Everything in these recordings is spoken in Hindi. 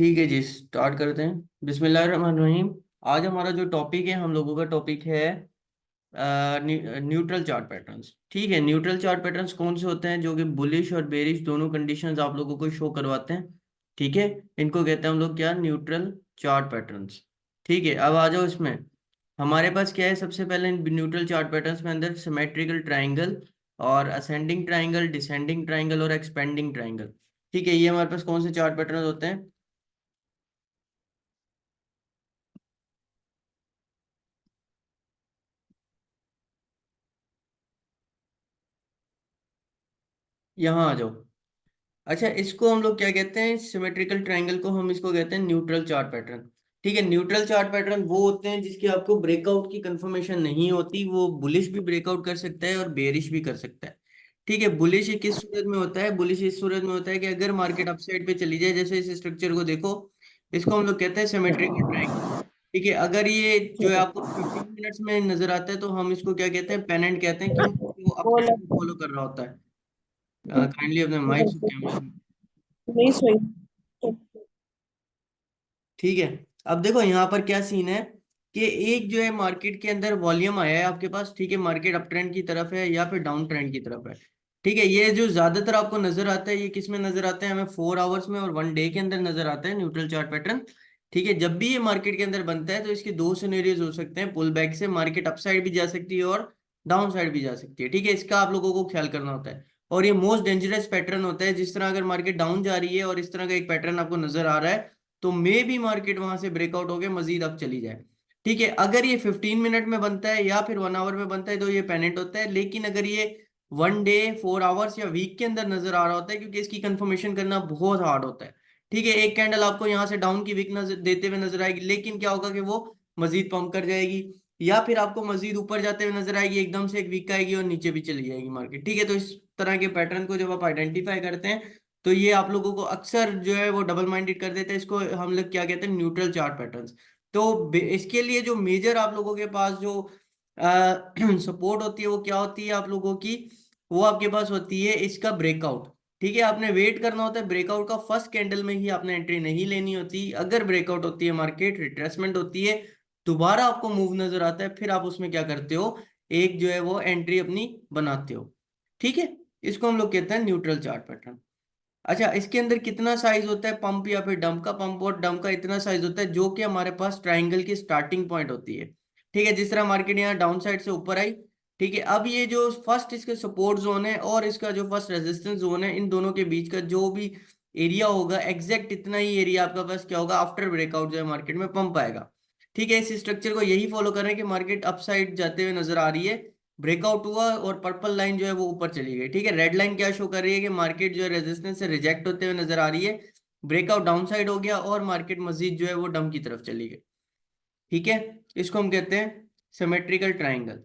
ठीक है जी, स्टार्ट करते हैं। बिस्मिल्लाहिर्रहमानिर्रहीम। आज हमारा जो टॉपिक है, हम लोगों का टॉपिक है न्यूट्रल चार्ट पैटर्न्स। ठीक है, न्यूट्रल चार्ट पैटर्न्स कौन से होते हैं जो कि बुलिश और बेरिश दोनों कंडीशंस आप लोगों को शो करवाते हैं। ठीक है, इनको कहते हैं हम लोग क्या, न्यूट्रल चार्ट पैटर्न्स। ठीक है, अब आ जाओ इसमें। हमारे पास क्या है, सबसे पहले न्यूट्रल चार्ट पैटर्न्स में अंदर सिमेट्रिकल ट्राइंगल और असेंडिंग ट्राइंगल, डिसेंडिंग ट्राइंगल और एक्सपेंडिंग ट्राइंगल। ठीक है, ये हमारे पास कौन से चार्ट पैटर्न होते हैं। यहाँ आ जाओ। अच्छा, इसको हम लोग क्या कहते हैं, सिमेट्रिकल ट्रायंगल को हम इसको कहते हैं न्यूट्रल चार्ट पैटर्न। ठीक है, न्यूट्रल चार्ट पैटर्न वो होते हैं जिसकी आपको ब्रेकआउट की कंफर्मेशन नहीं होती। वो बुलिश भी ब्रेकआउट कर सकता है और बेरिश भी कर सकता है। ठीक है, बुलिश किस सूरत में होता है, बुलिश इस सूरत में होता है कि अगर मार्केट अपसाइड पे चली जाए, जैसे इस स्ट्रक्चर को देखो, इसको हम लोग कहते हैं सिमेट्रिकल ट्रायंगल। ठीक है, अगर ये जो है आपको 15 मिनट्स में नजर आता है तो हम इसको क्या कहते हैं, पेनेंट कहते हैं। क्यों? क्योंकि वो अप बोला ट्रेंड को फॉलो कर रहा होता है। काइंडली अपने माइक को कैमरा। नहीं सोई। ठीक है, अब देखो यहाँ पर क्या सीन है कि एक जो है मार्केट के अंदर वॉल्यूम आया है आपके पास। ठीक है, मार्केट अप ट्रेंड की तरफ है या फिर डाउन ट्रेंड की तरफ है। ठीक है, ये जो ज्यादातर आपको नजर आता है, ये किस में नजर आता है, हमें 4 आवर्स में और 1 डे के अंदर नजर आता है न्यूट्रल चार्ट पैटर्न। ठीक है, जब भी ये मार्केट के अंदर बनता है तो इसके दो सिनेरियोज हो सकते हैं। पुल बैक से मार्केट अप साइड भी जा सकती है और डाउन साइड भी जा सकती है। ठीक है, इसका आप लोगों को ख्याल करना होता है। और ये मोस्ट डेंजरस पैटर्न होता है। जिस तरह अगर मार्केट डाउन जा रही है और इस तरह का एक पैटर्न आपको नजर आ रहा है, तो मे भी मार्केट वहां से ब्रेकआउट होकर मजीद अब चली जाए। ठीक है, अगर ये 15 मिनट में बनता है या फिर 1 आवर में बनता है तो ये पेनेंट होता है। लेकिन अगर ये 1 डे, 4 आवर्स या वीक के अंदर नजर आ रहा होता है, क्योंकि इसकी कंफर्मेशन करना बहुत हार्ड होता है। ठीक है, एक कैंडल आपको यहाँ से डाउन की वीक नजर देते हुए नजर आएगी, लेकिन क्या होगा कि वो मजीद पंप कर जाएगी, या फिर आपको मजीद ऊपर जाते हुए नजर आएगी, एकदम से एक वीक आएगी और नीचे भी चली जाएगी मार्केट। ठीक है, तो इस तरह के पैटर्न को जब आप आइडेंटिफाई करते हैं तो ये आप लोगों को अक्सर जो है वो डबल माइंडेड कर देते हैं। इसको हम लोग क्या कहते हैं, न्यूट्रल चार्ट पैटर्न्स। तो इसके लिए जो मेजर आप लोगों के पास जो सपोर्ट होती है वो क्या होती है आप लोगों की, वो आपके पास होती है इसका ब्रेकआउट। ठीक है, आपने वेट करना होता है ब्रेकआउट का। फर्स्ट कैंडल में ही आपने एंट्री नहीं लेनी होती। अगर ब्रेकआउट होती है, मार्केट रिट्रेसमेंट होती है, दोबारा आपको मूव नजर आता है, फिर आप उसमें क्या करते हो, एक जो है वो एंट्री अपनी बनाते हो। ठीक है, इसको हम लोग कहते हैं न्यूट्रल चार्ट पैटर्न। अच्छा, इसके अंदर कितना साइज होता है पंप या फिर डंप का, पंप और डंप का इतना साइज होता है जो कि हमारे पास ट्राइंगल की स्टार्टिंग पॉइंट होती है। ठीक है, जिस तरह मार्केट यहाँ डाउन साइड से ऊपर आई। ठीक है, अब ये जो फर्स्ट इसके सपोर्ट जोन है और इसका जो फर्स्ट रेजिस्टेंस जोन है, इन दोनों के बीच का जो भी एरिया होगा, एग्जैक्ट इतना ही एरिया आपका पास क्या होगा, आफ्टर ब्रेकआउट जो है मार्केट में पंप आएगा। ठीक है, इस स्ट्रक्चर को यही फॉलो कर रहे हैं कि मार्केट अपसाइड जाते हुए नजर आ रही है, ब्रेकआउट हुआ और पर्पल लाइन जो है वो ऊपर चली गई। ठीक है, रेड लाइन क्या शो कर रही है कि मार्केट जो है रेजिस्टेंस से रिजेक्ट होते हुए नजर आ रही है, ब्रेकआउट डाउन साइड हो गया और मार्केट मजीद जो है वो डम की तरफ चली गई। ठीक है, इसको हम कहते हैं सिमेट्रिकल ट्राइंगल।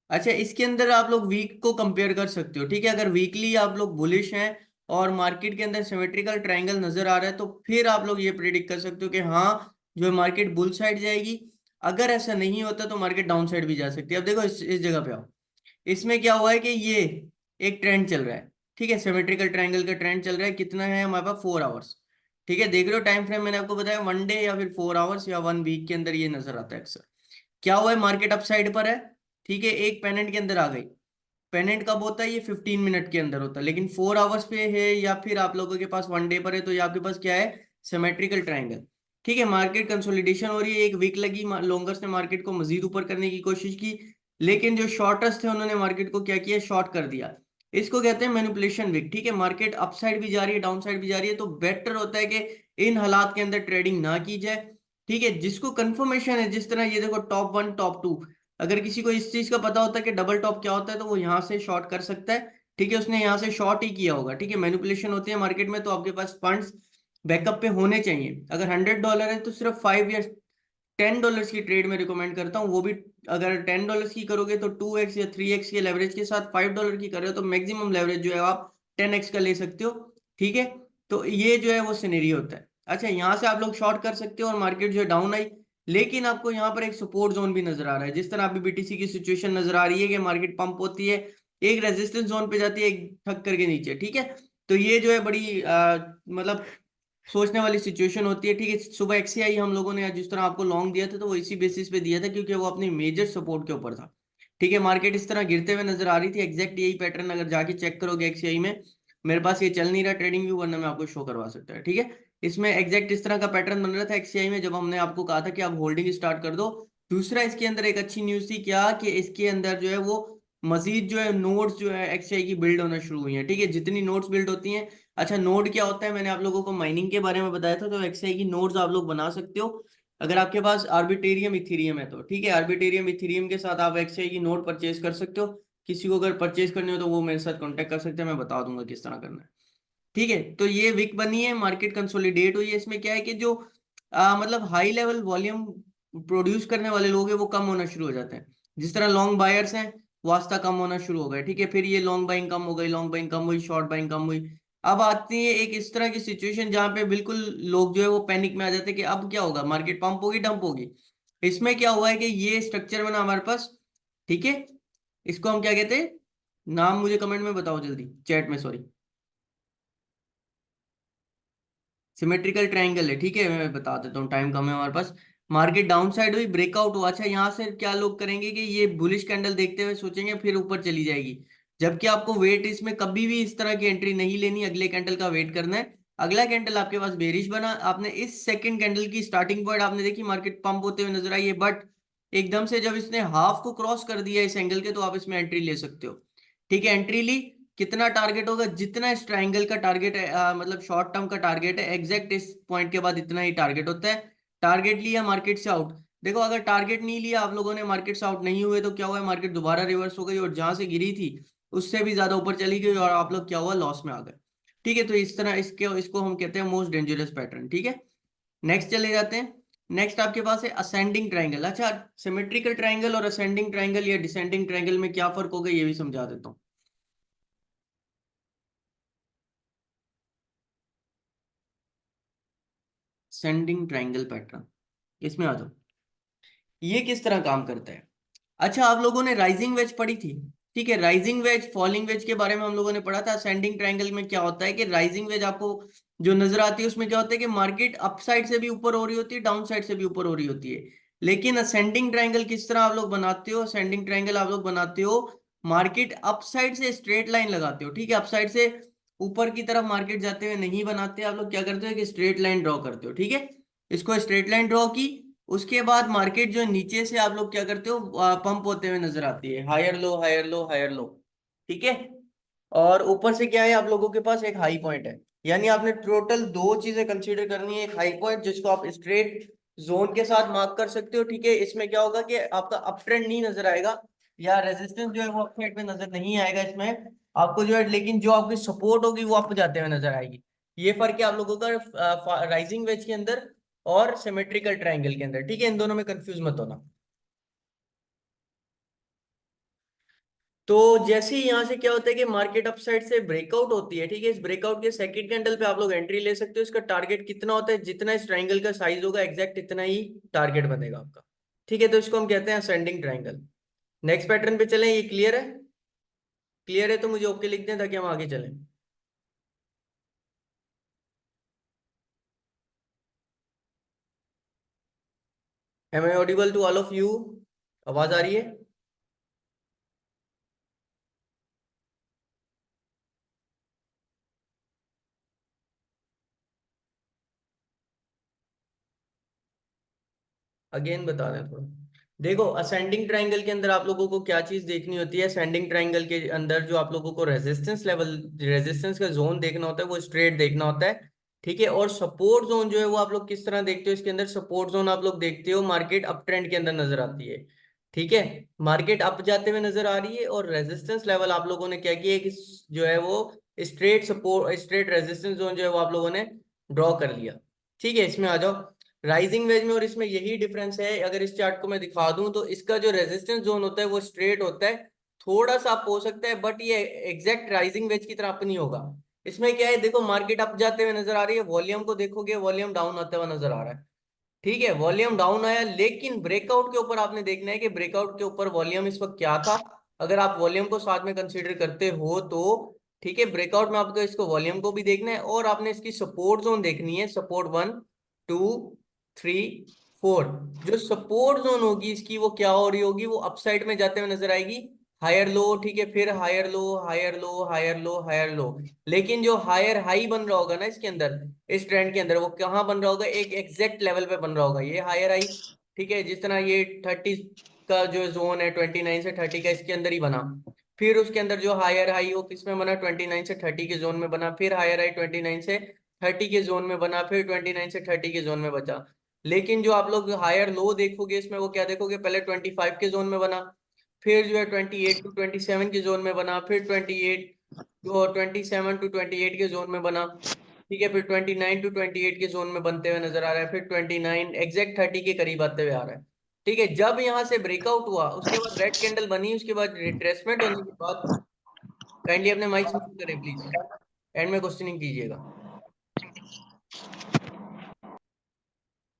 अच्छा, इसके अंदर आप लोग वीक को कंपेयर कर सकते हो। ठीक है, अगर वीकली आप लोग बुलिश हैं और मार्केट के अंदर सिमेट्रिकल ट्रायंगल नजर आ रहा है, तो फिर आप लोग ये प्रिडिक्ट कर सकते हो कि हाँ, जो है मार्केट बुल साइड जाएगी। अगर ऐसा नहीं होता तो मार्केट डाउन साइड भी जा सकती है। अब देखो इस जगह पे आओ। इसमें क्या हुआ है कि ये एक ट्रेंड चल रहा है। ठीक है, सिमेट्रिकल ट्रायंगल का ट्रेंड चल रहा है। कितना है हमारे पास, 4 आवर्स। ठीक है, देख रहे हो टाइम फ्रेम, मैंने आपको बताया 1 डे या फिर 4 आवर्स या 1 वीक के अंदर ये नजर आता है अक्सर। क्या हुआ है, मार्केट अप साइड पर है। ठीक है, एक पेनेंट के अंदर आ गई। पेनेंट कब होता है, ये 15 मिनट के अंदर होता है, लेकिन 4 आवर्स पे है या फिर आप लोगों के पास 1 डे पर है, तो ये आपके पास क्या है, सिमेट्रिकल ट्रायंगल। ठीक है, मार्केट कंसोलिडेशन हो रही है, एक वीक लगी, लॉन्गर्स ने मार्केट को मजीद ऊपर करने की कोशिश की, लेकिन जो शॉर्टर्स थे उन्होंने मार्केट को क्या किया, शॉर्ट कर दिया। इसको कहते हैं मैनिपुलेशन वीक। ठीक है, मार्केट अप साइड भी जा रही है, डाउन साइड भी जा रही है, तो बेटर होता है कि इन हालात के अंदर ट्रेडिंग ना की जाए। ठीक है, जिसको कंफर्मेशन है, जिस तरह ये देखो टॉप वन टॉप टू, अगर किसी को इस चीज का पता होता है कि डबल टॉप क्या होता है तो वो यहाँ से शॉर्ट कर सकता है। ठीक है, उसने यहाँ से शॉर्ट ही किया होगा। ठीक है, मैनिपुलेशन होती है मार्केट में, तो आपके पास फंड्स बैकअप पे होने चाहिए। अगर $100 है तो सिर्फ 5 या $10 की ट्रेड में रिकमेंड करता हूँ, वो भी अगर $10 की करोगे तो 2x या 3x के लेवरेज के साथ। $5 की कर रहे हो तो मैक्सिमम लेवरेज जो है आप 10x का ले सकते हो। ठीक है, तो ये जो है वो सिनेरियो होता है। अच्छा, यहाँ से आप लोग शॉर्ट कर सकते हो और मार्केट जो है डाउन आई, लेकिन आपको यहाँ पर एक सपोर्ट जोन भी नजर आ रहा है। जिस तरह अभी बीटीसी की सिचुएशन नजर आ रही है कि मार्केट पंप होती है, एक रेजिस्टेंस जोन पे जाती है, एक ठक करके नीचे। ठीक है, तो ये जो है बड़ी मतलब सोचने वाली सिचुएशन होती है। ठीक है, सुबह एक्सआई हम लोगों ने जिस तरह आपको लॉन्ग दिया था तो वो इसी बेसिस पे दिया था, क्योंकि वो अपनी मेजर सपोर्ट के ऊपर था। ठीक है, मार्केट इस तरह गिरते हुए नजर आ रही थी, एग्जैक्ट यही पैटर्न अगर जाके चेक करोगे एक्सआई में, मेरे पास ये चल नहीं रहा ट्रेडिंग व्यू, वरना मैं आपको शो करवा सकता है। ठीक है, इसमें एग्जैक्ट इस तरह का पैटर्न बन रहा था एक्सआई में, जब हमने आपको कहा था कि आप होल्डिंग स्टार्ट कर दो। दूसरा इसके अंदर एक अच्छी न्यूज थी क्या, कि इसके अंदर जो है वो मजीद जो है नोड्स जो है एक्सआई की बिल्ड होना शुरू हुई है। ठीक है, जितनी नोड्स बिल्ड होती हैं। अच्छा, नोड क्या होता है, मैंने आप लोगों को माइनिंग के बारे में बताया था, तो एक्सआई की नोड्स आप लोग बना सकते हो अगर आपके पास आर्बिटेरियम इथीरियम है तो। ठीक है, आर्बिटेरियम इथीरियम के साथ आप एक्सआई की नोड परचेज कर सकते हो। किसी को अगर परचेज करनी हो तो वो मेरे साथ कांटेक्ट कर सकते हैं, मैं बता दूंगा किस तरह करना है। ठीक है, तो ये विक बनी है, मार्केट कंसोलिडेट हुई है। इसमें क्या है कि जो मतलब हाई लेवल वॉल्यूम प्रोड्यूस करने वाले लोग हैं वो कम होना शुरू हो जाते हैं। जिस तरह लॉन्ग बायर्स हैं, वास्ता कम होना शुरू हो गए। ठीक है, फिर ये लॉन्ग बाइंग कम हो गई, लॉन्ग बाइंग कम हुई, शॉर्ट बाइंग कम हुई। अब आती है एक इस तरह की सिचुएशन जहां पे बिल्कुल लोग जो है वो पैनिक में आ जाते हैं कि अब क्या होगा, मार्केट पंप होगी डंप होगी। इसमें क्या हुआ है कि ये स्ट्रक्चर बना हमारे पास। ठीक है, इसको हम क्या कहते हैं, नाम मुझे कमेंट में बताओ जल्दी, चैट में, सॉरी। सिमेट्रिकल ट्रायंगल है। ठीक है, मैं बता देता हूँ, टाइम कम है हमारे पास। मार्केट डाउन साइड हुई, ब्रेकआउट हुआ। अच्छा, यहाँ से क्या लोग करेंगे कि ये बुलिश कैंडल देखते हुए सोचेंगे फिर ऊपर चली जाएगी, जबकि आपको वेट इसमें कभी भी इस तरह की एंट्री नहीं लेनी, अगले कैंडल का वेट करना है। अगला कैंडल आपके पास बेरिश बना, आपने इस सेकंड कैंडल की स्टार्टिंग पॉइंट आपने देखी, मार्केट पंप होते हुए नजर आई है, बट एकदम से जब इसने हाफ को क्रॉस कर दिया इस एंगल के, तो आप इसमें एंट्री ले सकते हो। ठीक है, एंट्री ली। कितना टारगेट होगा, जितना इस ट्रायंगल का टारगेट है, मतलब शॉर्ट टर्म का टारगेट है, एग्जैक्ट इस पॉइंट के बाद इतना ही टारगेट होता है। टारगेट लिया, मार्केट से आउट। देखो, अगर टारगेट नहीं लिया आप लोगों ने, मार्केट से आउट नहीं हुए, तो क्या हुआ, मार्केट दोबारा रिवर्स हो गई और जहां से गिरी थी उससे भी ज्यादा ऊपर चली गई, और आप लोग क्या हुआ, लॉस में आ गए। ठीक है, तो इस तरह इसके इसको हम कहते हैं मोस्ट डेंजरस पैटर्न। ठीक है, नेक्स्ट चले जाते हैं। नेक्स्ट आपके पास है असेंडिंग ट्राइंगल। अच्छा, सिमेट्रिकल ट्राइंगल और असेंडिंग ट्राइंगल या डिसेंडिंग ट्राइंगल में क्या फर्क होगा ये भी समझा देता हूँ। असेंडिंग ट्राइंगल पैटर्न, इसमें आ जाओ। ये किस तरह काम करता है। अच्छा, आप लोगों ने राइजिंग वेज पढ़ी थी। ठीक है, राइजिंग वेज फॉलिंग वेज के बारे में हम लोगों ने पढ़ा था। असेंडिंग ट्रायंगल में क्या होता है कि राइजिंग वेज आपको जो नजर आती है उसमें क्या होता है कि मार्केट अप साइड से भी ऊपर हो रही होती है, डाउन साइड से भी ऊपर हो रही होती है। लेकिन असेंडिंग ट्रायंगल किस तरह आप लोग बनाते हो, असेंडिंग ट्रायंगल आप लोग बनाते हो, मार्केट अप साइड से स्ट्रेट लाइन लगाते हो। ठीक है, अप साइड से ऊपर की तरफ मार्केट जाते हुए नहीं बनाते, आप लोग क्या करते हो कि स्ट्रेट लाइन ड्रॉ करते हो। ठीक है, इसको स्ट्रेट लाइन ड्रॉ की, उसके बाद मार्केट जो नीचे से आप लोग क्या करते हो, पंप होते हुए नजर आती है, higher low higher low higher low. ठीक है, और ऊपर से क्या है, आप लोगों के पास एक हाई पॉइंट है। यानी आपने टोटल दो चीजें कंसीडर करनी है, एक हाई पॉइंट जिसको आप स्ट्रेट जोन के साथ मार्क कर सकते हो। ठीक है, इसमें क्या होगा कि आपका अप ट्रेंड नहीं नजर आएगा, या रेजिस्टेंस जो है वो अपसाइड में नजर नहीं आएगा इसमें आपको जो है, लेकिन जो आपकी सपोर्ट होगी वो अप जाते हुए नजर आएगी। ये फर्क है आप लोगों का राइजिंग वेज के अंदर और सिमेट्रिकल ट्रायंगल के अंदर। ठीक है, इन दोनों में कंफ्यूज मत होना। तो जैसे ही यहाँ से क्या होता है कि मार्केट अपसाइड से ब्रेकआउट होती है। ठीक है, इस ब्रेकआउट के सेकंड कैंडल पे आप लोग एंट्री ले सकते हो। इसका टारगेट कितना होता है, जितना इस ट्रायंगल का साइज होगा एग्जैक्ट इतना ही टारगेट बनेगा आपका। ठीक है, तो इसको हम कहते हैं असेंडिंग ट्रायंगल। नेक्स्ट पैटर्न पे चलें, ये क्लियर है। क्लियर है तो मुझे ओके लिख दें ताकि हम आगे चलें। Am I audible to all of you, आवाज आ रही है। अगेन बता दें थोड़ा। देखो, असेंडिंग ट्रायंगल के अंदर आप लोगों को क्या चीज देखनी होती है, असेंडिंग ट्रायंगल के अंदर जो आप लोगों को रेजिस्टेंस लेवल, रेजिस्टेंस का जोन देखना होता है वो स्ट्रेट देखना होता है। ठीक है, और सपोर्ट जोन जो है वो आप लोग किस तरह देखते हो, इसके अंदर सपोर्ट जोन आप लोग देखते हो मार्केट अप ट्रेंड के अंदर नजर आती है। ठीक है, मार्केट अप जाते हुए नजर आ रही है, और रेजिस्टेंस लेवल आप लोगों ने क्या किया है कि जो है वो straight support, straight resistance zone जो है वो आप लोगों ने ड्रॉ कर लिया। ठीक है, इसमें आ जाओ। राइजिंग वेज में और इसमें यही डिफरेंस है, अगर इस चार्ट को मैं दिखा दूं तो इसका जो रेजिस्टेंस जोन होता है वो स्ट्रेट होता है, थोड़ा सा अप हो सकता है, बट ये एग्जैक्ट राइजिंग वेज की तरह अप नहीं होगा। इसमें क्या है, देखो मार्केट अप जाते हुए नजर आ रही है, वॉल्यूम को देखोगे वॉल्यूम डाउन होता हुआ नजर आ रहा है। ठीक है, वॉल्यूम डाउन आया, लेकिन ब्रेकआउट के ऊपर आपने देखना है कि ब्रेकआउट के ऊपर वॉल्यूम इस वक्त क्या था। अगर आप वॉल्यूम को साथ में कंसीडर करते हो तो ठीक है, ब्रेकआउट में आपको इसको वॉल्यूम को भी देखना है और आपने इसकी सपोर्ट जोन देखनी है, सपोर्ट 1 2 3 4। जो सपोर्ट जोन होगी इसकी वो क्या हो रही होगी, वो अपसाइड में जाते हुए नजर आएगी, हायर लो, ठीक है, फिर higher low higher low higher low higher low. लेकिन जो हायर हाई बन रहा होगा ना इसके अंदर, इस ट्रेंड के अंदर, वो कहाँ बन रहा होगा, एक एग्जैक्ट लेवल पे बन रहा होगा, ये हायर हाई। ठीक है, जिस तरह ये 30 का जो जोन है 29 से 30 का, इसके अंदर ही बना। फिर उसके अंदर जो हायर हाई वो किस में बना, 29 से 30 के जोन में बना। फिर हायर हाई 29 से 30 के जोन में बना, फिर 29 से 30 के जोन में बचा। लेकिन जो आप लोग हायर लो देखोगे इसमें, वो क्या देखोगे, पहले 25 के जोन में बना, फिर जो है 28 to 27 के जोन में बना, फिर 27 to 28 के जोन में बना। ठीक है, फिर 29 to 28 के जोन में बनते हुए नजर आ रहा है, फिर 29 एग्जैक्ट 30 के करीब आते हुए आ रहा है। ठीक है, जब यहां से ब्रेकआउट हुआ उसके बाद रेड कैंडल बनी, उसके बाद रिट्रेसमेंट होने के बाद, काइंडली अपने माइक म्यूट करें प्लीज, एंड में क्वेश्चनिंग कीजिएगा।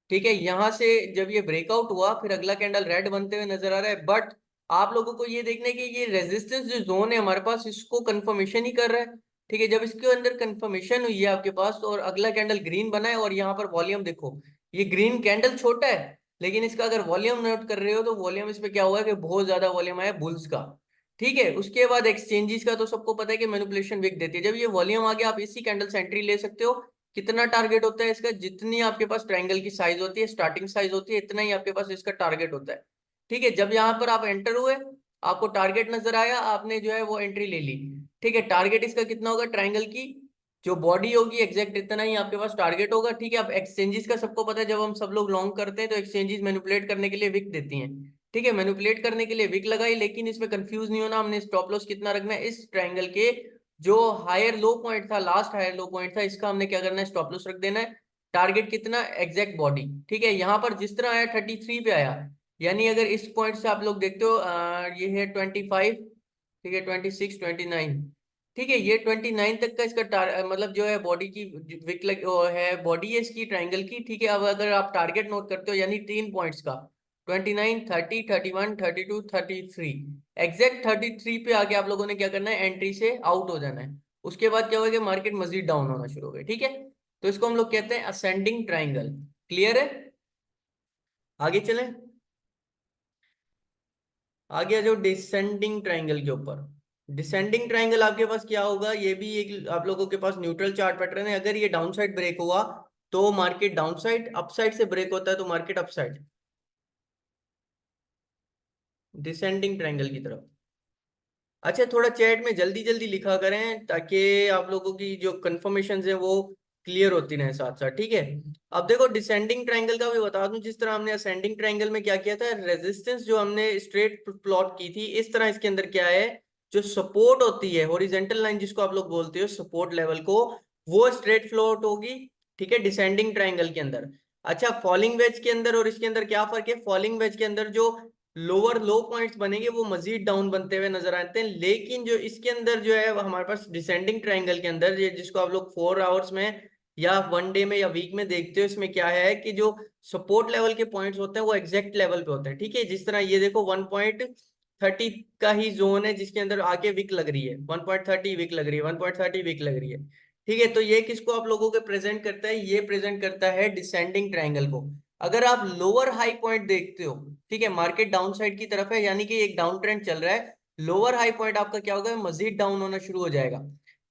ठीक है, यहां से जब ये ब्रेकआउट हुआ फिर अगला कैंडल रेड बनते हुए नजर आ रहा है, बट आप लोगों को ये देखना है कि ये रेजिस्टेंस जो जोन है हमारे पास, इसको कंफर्मेशन ही कर रहा है। ठीक है, जब इसके अंदर कंफर्मेशन हुई है आपके पास और अगला कैंडल ग्रीन बना है, और यहाँ पर वॉल्यूम देखो, ये ग्रीन कैंडल छोटा है, लेकिन इसका अगर वॉल्यूम नोट कर रहे हो तो वॉल्यूम इसमें क्या हुआ है कि बहुत ज्यादा वॉल्यूम आया बुल्स का। ठीक है, उसके बाद एक्सचेंजेस का तो सबको पता है कि मैनिपुलेशन विक देती है। जब ये वॉल्यूम आ गया, आप इसी कैंडल से एंट्री ले सकते हो। कितना टारगेट होता है इसका, जितनी आपके पास ट्रायंगल की साइज होती है, स्टार्टिंग साइज होती है, इतना ही आपके पास इसका टारगेट होता है। ठीक है, जब यहाँ पर आप एंटर हुए, आपको टारगेट नजर आया, आपने जो है वो एंट्री ले ली। ठीक है, टारगेट इसका कितना होगा, ट्रायंगल की जो बॉडी होगी एग्जैक्ट इतना ही आपके पास टारगेट होगा। ठीक है, अब एक्सचेंजेस का सबको पता है, जब हम सब लोग लॉन्ग करते हैं तो एक्सचेंजेस मैनिपुलेट करने के लिए विक देती हैं। ठीक है, मैनिपुलेट करने के लिए विक लगाई, लेकिन इसमें कंफ्यूज नहीं होना, हमने स्टॉप लॉस कितना रखना है, इस ट्रायंगल के जो हायर लो पॉइंट था, लास्ट हायर लो पॉइंट था, इसका हमने क्या करना है, स्टॉप लॉस रख देना है। टारगेट कितना, एग्जैक्ट बॉडी। ठीक है, यहाँ पर जिस तरह आया 33 पे आया, यानी अगर इस पॉइंट से आप लोग देखते हो, ये है 25, ठीक है, 26 29। ठीक है, ये 29 तक का इसका मतलब जो है बॉडी की विक लग वो है, बॉडी है इसकी ट्राइंगल की। ठीक है, अब अगर आप टारगेट नोट करते हो, यानी 3 पॉइंट्स का, 29 30 31 32 33, एग्जैक्ट 33 पे आके आप लोगों ने क्या करना है, एंट्री से आउट हो जाना है। उसके बाद क्या होगा कि मार्केट मजीद डाउन होना शुरू हो गई। ठीक है, तो इसको हम लोग कहते हैं असेंडिंग ट्राइंगल। क्लियर है, आगे चलें। आगे आ जाओ डिसेंडिंग ट्राइंगल के ऊपर। डिसेंडिंग ट्राइंगल आपके पास क्या होगा, ये भी एक आप लोगों के पास न्यूट्रल चार्ट पैटर्न है। अगर ये डाउन साइड ब्रेक हुआ तो market down side, up side से ब्रेक होता है तो market up side, descending triangle की तरफ। अच्छा, थोड़ा चैट में जल्दी जल्दी लिखा करें ताकि आप लोगों की जो कंफर्मेशन है वो क्लियर होती रहे साथ साथ। ठीक है, अब देखो डिसेंडिंग ट्रायंगल का भी बता दूं, जिस तरह हमने असेंडिंग ट्रायंगल में क्या किया था, रेजिस्टेंस जो हमने स्ट्रेट प्लॉट की थी, इस तरह इसके अंदर क्या है, जो सपोर्ट होती है हॉरिजेंटल लाइन जिसको आप लोग बोलते हो सपोर्ट लेवल को, वो स्ट्रेट प्लॉट होगी। ठीक है, डिसेंडिंग ट्रायंगल के अंदर। अच्छा, फॉलिंग वेज के अंदर और इसके अंदर क्या फर्क है, फॉलिंग वेज के अंदर जो लोअर लो पॉइंट्स बनेंगे वो मजीद डाउन बनते हुए नजर आते हैं, लेकिन जो इसके अंदर जो है हमारे पास डिसेंडिंग ट्रायंगल के अंदर, ये जिसको आप लोग 4 आवर्स में या 1 डे में या वीक में देखते हो, इसमें क्या है कि जो सपोर्ट लेवल के पॉइंट्स होते हैं वो एग्जैक्ट लेवल पे होते हैं। ठीक है, जिस तरह ये देखो 1.30 का ही जोन है जिसके अंदर आके विक लग रही है, 1.30 विक लग रही है, 1.30 विक लग रही है। ठीक है, तो ये किसको आप लोगों के प्रेजेंट करता है, ये प्रेजेंट करता है डिसेंडिंग ट्रायंगल को। अगर आप लोअर हाई पॉइंट देखते हो, ठीक है, मार्केट डाउन साइड की तरफ है, यानी कि एक डाउन ट्रेंड चल रहा है, लोअर हाई पॉइंट आपका क्या होगा, मजीद डाउन होना शुरू हो जाएगा।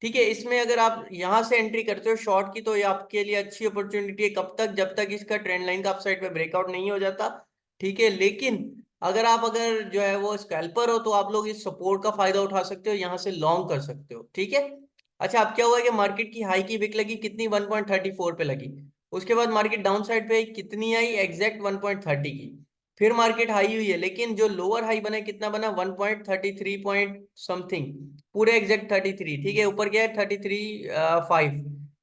ठीक है, इसमें अगर आप यहां से एंट्री करते हो शॉर्ट की, तो ये आपके लिए अच्छी अपॉर्चुनिटी है, कब तक, जब तक इसका ट्रेंड लाइन का अपसाइड पे ब्रेकआउट नहीं हो जाता। ठीक है, लेकिन अगर जो है वो स्कैल्पर हो, तो आप लोग इस सपोर्ट का फायदा उठा सकते हो, यहाँ से लॉन्ग कर सकते हो। ठीक है, अच्छा, अब क्या हुआ कि मार्केट की हाई की विक लगी कितनी, 1.34 पे लगी। उसके बाद मार्केट डाउन साइड पे कितनी आई, एग्जैक्ट 1.30 की। फिर मार्केट हाई हुई है, लेकिन जो लोअर हाई बना है, कितना बना, 1.33 पॉइंट समथिंग, पूरे एग्जैक्ट 33। ठीक है, ऊपर क्या है, 33 5,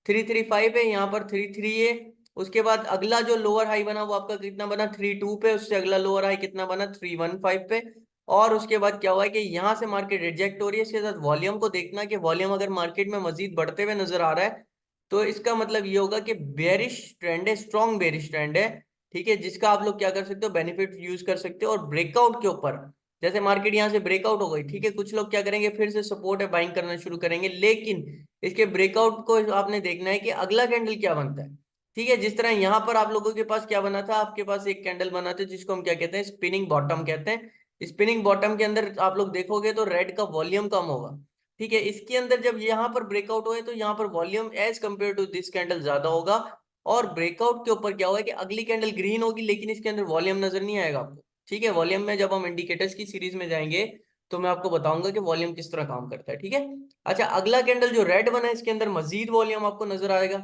335 है, यहाँ पर 33 है। उसके बाद अगला जो लोअर हाई बना वो आपका कितना बना, 32 पे, उससे अगला लोअर हाई कितना बना, 315 पे। और उसके बाद क्या हुआ है कि यहाँ से मार्केट रिजेक्ट हो रही है। इसके साथ वॉल्यूम को देखना कि वॉल्यूम अगर मार्केट में मजीद बढ़ते हुए नजर आ रहा है, तो इसका मतलब ये होगा कि बेरिश ट्रेंड है, स्ट्रॉन्ग बेरिश ट्रेंड है। ठीक है, जिसका आप लोग क्या कर सकते हो, बेनिफिट यूज कर सकते हो। और ब्रेकआउट के ऊपर जैसे मार्केट यहाँ से ब्रेकआउट हो गई, ठीक है, कुछ लोग क्या करेंगे, फिर से सपोर्ट है बाइंग करना शुरू करेंगे, लेकिन इसके ब्रेकआउट को आपने देखना है कि अगला कैंडल क्या बनता है। ठीक है, जिस तरह यहाँ पर आप लोगों के पास क्या बना था, आपके पास एक कैंडल बना था जिसको हम क्या कहते हैं, स्पिनिंग बॉटम कहते हैं। स्पिनिंग बॉटम के अंदर आप लोग देखोगे तो रेड का वॉल्यूम कम होगा। ठीक है, इसके अंदर जब यहाँ पर ब्रेकआउट हुए तो यहाँ पर volume as compare to this candle ज्यादा होगा, और ब्रेकआउट के ऊपर क्या होगा कि अगली कैंडल ग्रीन होगी लेकिन इसके अंदर वॉल्यूम नजर नहीं आएगा आपको। ठीक है, वॉल्यूम में जब हम इंडिकेटर्स की सीरीज में जाएंगे तो मैं आपको बताऊंगा कि वॉल्यूम किस तरह काम करता है। ठीक है, अच्छा, अगला कैंडल जो रेड बना है इसके अंदर मजीद वॉल्यूम आपको नजर आएगा।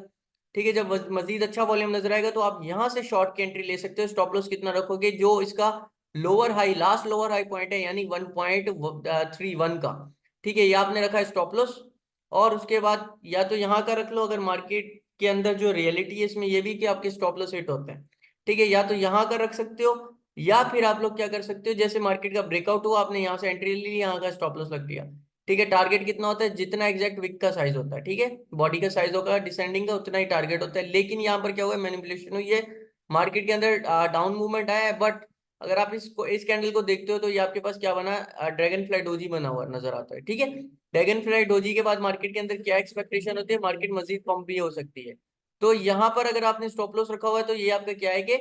ठीक है, जब मजीद अच्छा वॉल्यूम नजर आएगा तो आप यहां से शॉर्ट की एंट्री ले सकते हो। स्टॉप लॉस कितना रखोगे, जो इसका lower high, last lower high point है यानी 1.31 का। ठीक है, ये आपने रखा है स्टॉप लॉस। और उसके बाद या तो यहाँ का रख लो, अगर मार्केट के अंदर जो रियलिटी है इसमें ये भी कि आपके स्टॉप लॉस हिट होते हैं। ठीक है, या तो यहाँ का रख सकते हो, या फिर आप लोग क्या कर सकते हो, जैसे मार्केट का ब्रेकआउट हुआ, आपने यहाँ से एंट्री ले ली, यहाँ का स्टॉप लॉस लग दिया। ठीक है, टारगेट कितना होता है, जितना एग्जैक्ट विक का साइज होता है, ठीक है, बॉडी का साइज होगा डिसेंडिंग का, उतना ही टारगेट होता है। लेकिन यहाँ पर क्या हुआ, मैनिपुलेशन हुई है, मार्केट के अंदर डाउन मूवमेंट आया है, बट अगर आप इसको, इस कैंडल को देखते हो तो ये आपके पास क्या बना, ड्रैगन फ्लाई डोजी बना हुआ नजर आता है। ठीक है, ड्रैगन फ्लाई डोजी के बाद मार्केट के अंदर क्या एक्सपेक्टेशन होती है, मार्केट मजीद पंप भी हो सकती है। तो यहाँ पर अगर आपने स्टॉप लॉस रखा हुआ है तो ये आपका क्या है कि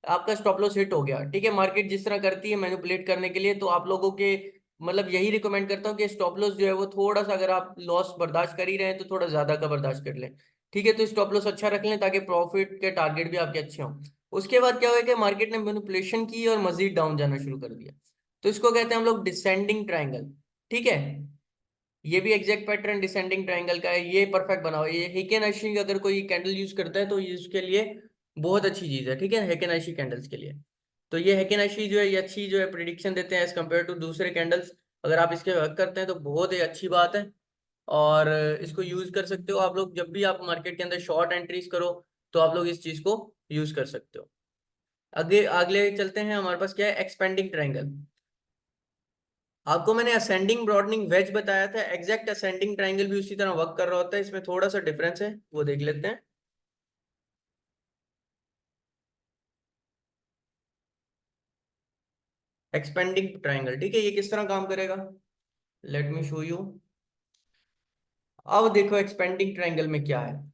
आपका स्टॉप लॉस हिट हो गया। ठीक है, मार्केट जिस तरह करती है मैनिपुलेट करने के लिए, तो आप लोगों के मतलब यही रिकमेंड करता हूँ कि स्टॉप लॉस जो है वो थोड़ा सा, अगर आप लॉस बर्दाश्त कर ही रहे हैं तो थोड़ा ज्यादा का बर्दाश्त कर लें। ठीक है, तो स्टॉप लॉस अच्छा रख लें ताकि प्रॉफिट के टारगेट भी आपके अच्छे हों। उसके बाद क्या हुआ कि मार्केट ने मैनिपुलेशन की और मजीद डाउन जाना शुरू कर दिया, तो इसको कहते हैं हम लोग डिसेंडिंग ट्राइंगल। ठीक है, ये भी एग्जैक्ट पैटर्न डिसेंडिंग ट्राइंगल का है, ये परफेक्ट बना हुआ है। ये हेकेनाशी अगर कोई कैंडल यूज करता है तो ये उसके लिए बहुत अच्छी चीज है। ठीक है, हेकेनाशी कैंडल्स के लिए तो ये हेकेनाशी जो है ये अच्छी जो है प्रिडिक्शन देते हैं एज कम्पेयर टू दूसरे कैंडल्स। अगर आप इसके वर्क करते हैं तो बहुत ही अच्छी बात है, और इसको यूज कर सकते हो आप लोग। जब भी आप मार्केट के अंदर शॉर्ट एंट्रीज करो तो आप लोग इस चीज को यूज कर सकते हो। आगे अगले चलते हैं, हमारे पास क्या है, एक्सपेंडिंग ट्राइंगल। आपको मैंने असेंडिंग ब्रॉडनिंग वेज बताया था, एग्जैक्ट असेंडिंग ट्राइंगल भी उसी तरह वर्क कर रहा होता है, इसमें थोड़ा सा डिफरेंस है, वो देख लेते हैं। एक्सपेंडिंग ट्राइंगल, ठीक है, ये किस तरह काम करेगा, लेट मी शो यू। अब देखो एक्सपेंडिंग ट्राइंगल में क्या है।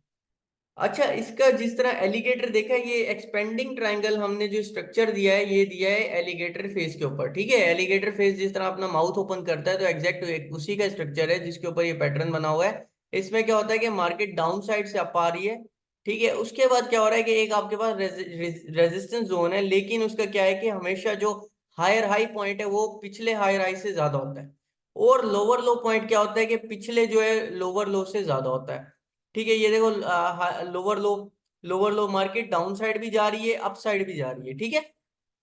अच्छा, इसका जिस तरह एलिगेटर देखा है, ये एक्सपेंडिंग ट्राइंगल हमने जो स्ट्रक्चर दिया है ये दिया है एलिगेटर फेस के ऊपर। ठीक है, एलिगेटर फेस जिस तरह अपना माउथ ओपन करता है तो एग्जैक्ट उसी का स्ट्रक्चर है जिसके ऊपर ये पैटर्न बना हुआ है। इसमें क्या होता है कि मार्केट डाउन साइड से अप आ रही है। ठीक है, उसके बाद क्या हो रहा है कि एक आपके पास रेजिस्टेंस जोन है, लेकिन उसका क्या है कि हमेशा जो हायर हाई पॉइंट है वो पिछले हायर हाई से ज्यादा होता है, और लोअर लो पॉइंट क्या होता है कि पिछले जो है लोअर लो से ज्यादा होता है। ठीक है, ये देखो, लोअर लो मार्केट डाउन साइड भी जा रही है, अप साइड भी जा रही है। ठीक है,